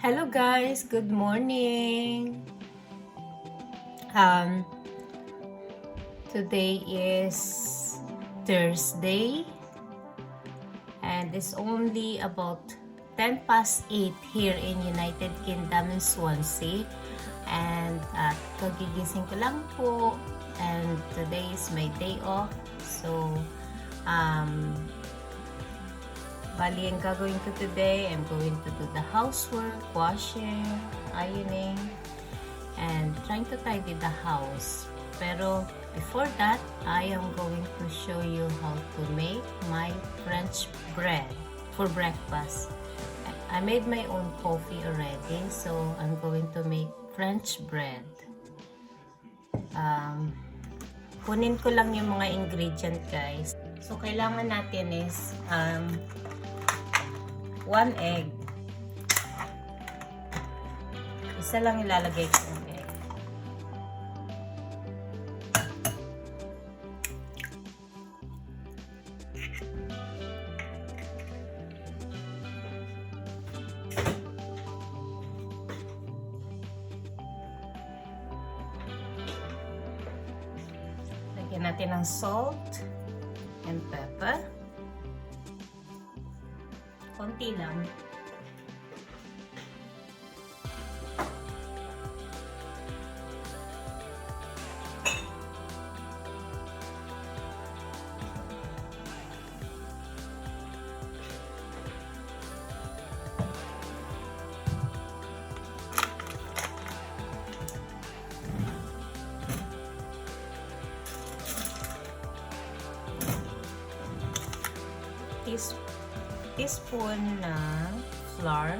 Hello guys, good morning. Um, Today is Thursday and it's only about 10 past 8 here in United Kingdom in Swansea. And kagigising ko lang po and today is my day off. So, bali ang gagawin ko today, I'm going to do the housework, washing, ironing, and trying to tidy the house. Pero before that, I am going to show you how to make my French bread for breakfast. I made my own coffee already, so I'm going to make French bread. Kunin ko lang yung mga ingredient guys. So kailangan natin is 1 egg. Isa lang ilalagay ko ng egg. Lagyan natin ng salt and pepper. Konti lang. Teaspoon na flour.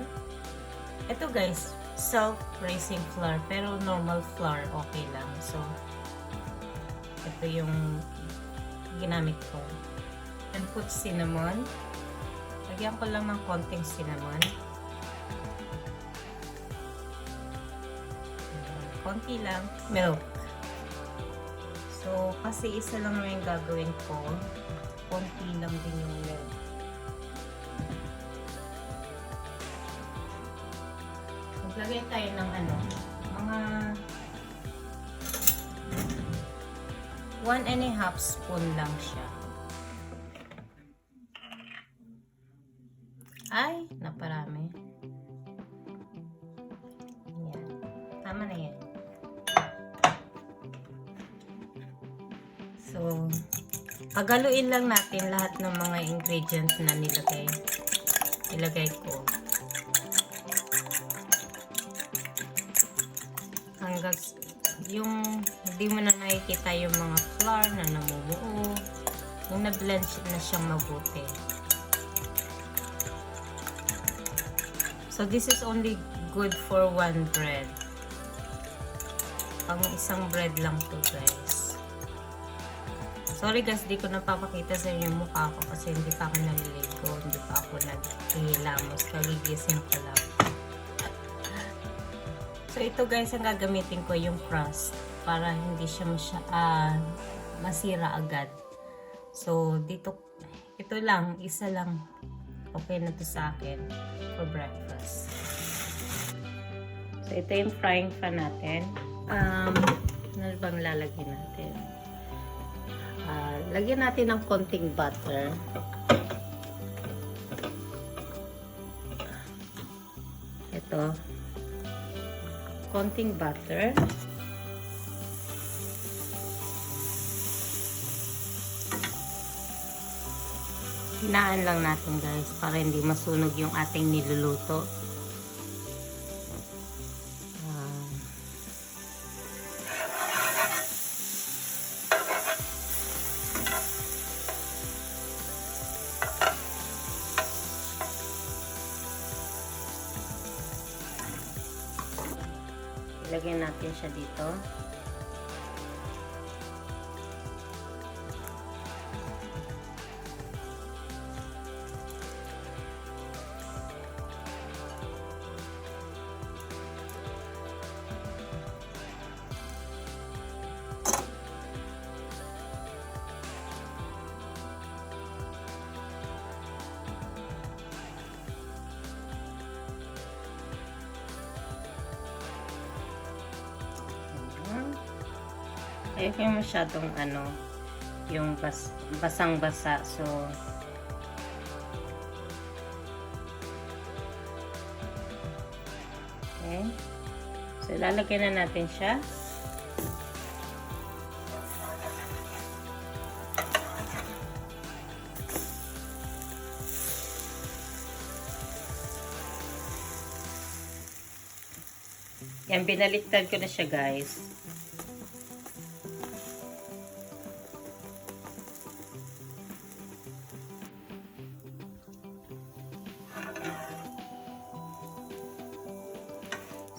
Ito guys, self-raising flour, pero normal flour okay lang. So, ito yung ginamit ko. And put cinnamon. Lagyan ko lang ng konting cinnamon. Konti lang. Milk. So, kasi isa lang naman yung gagawin ko. Konti lang din yung milk. Maglagay tayo ng mga 1½ spoon lang siya. Ay, naparami. Yan. Tama na yan. So, pagaluin lang natin lahat ng mga ingredients na nilagay ko. Hanggang yung hindi mo na nakikita yung mga flour na namumuo, yung na-blend na siyang mabuti. So this is only good for one bread. Pang isang bread lang to guys. Sorry guys, di ko napapakita sa inyo yung mukha ko kasi hindi pa ako naliligo, hindi pa ako naghihilamos, kagigising ko lang. So ito guys, ang gagamitin ko yung crust para hindi siya masira agad. So dito, ito lang, isa lang. Okay na to sa akin for breakfast. So ito yung frying pan natin. Ano bang lalagyan natin? Lagyan natin ng konting butter. Ito. Konting butter. Hinaan lang natin guys para hindi masunog yung ating niluluto. Ilagyan natin siya dito. Ayoko yung masyadong yung basang-basa. So, okay. So, lalagyan na natin siya. Yan, binaliktad ko na siya, guys.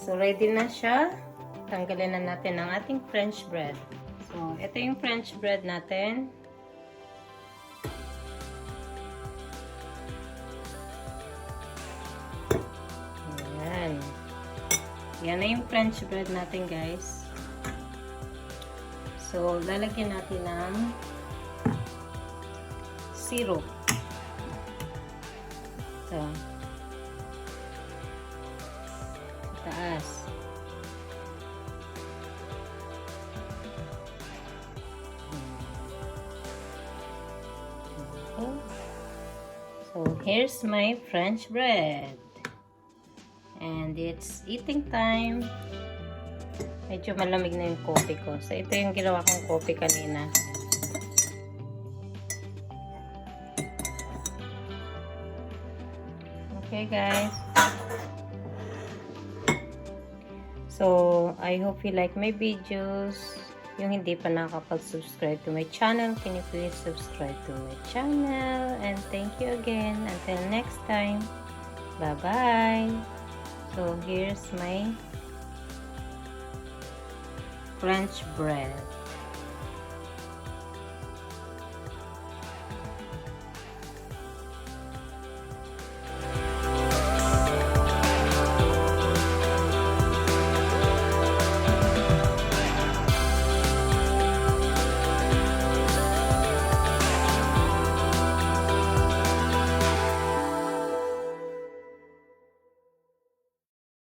So, ready na siya. Tanggalin na natin ang ating French bread. So, ito yung French bread natin. Ayan. Yan na yung French bread natin, guys. So, lalagyan natin ng syrup. Ito. Taas. Okay. So, here's my French bread. And it's eating time. Medyo malamig na yung coffee ko. So, ito yung ginawa kong coffee kanina. Okay, guys. So, I hope you like my videos. Yung hindi pa nakapag-subscribe to my channel, can you please subscribe to my channel? And thank you again. Until next time. Bye-bye. So, here's my French bread.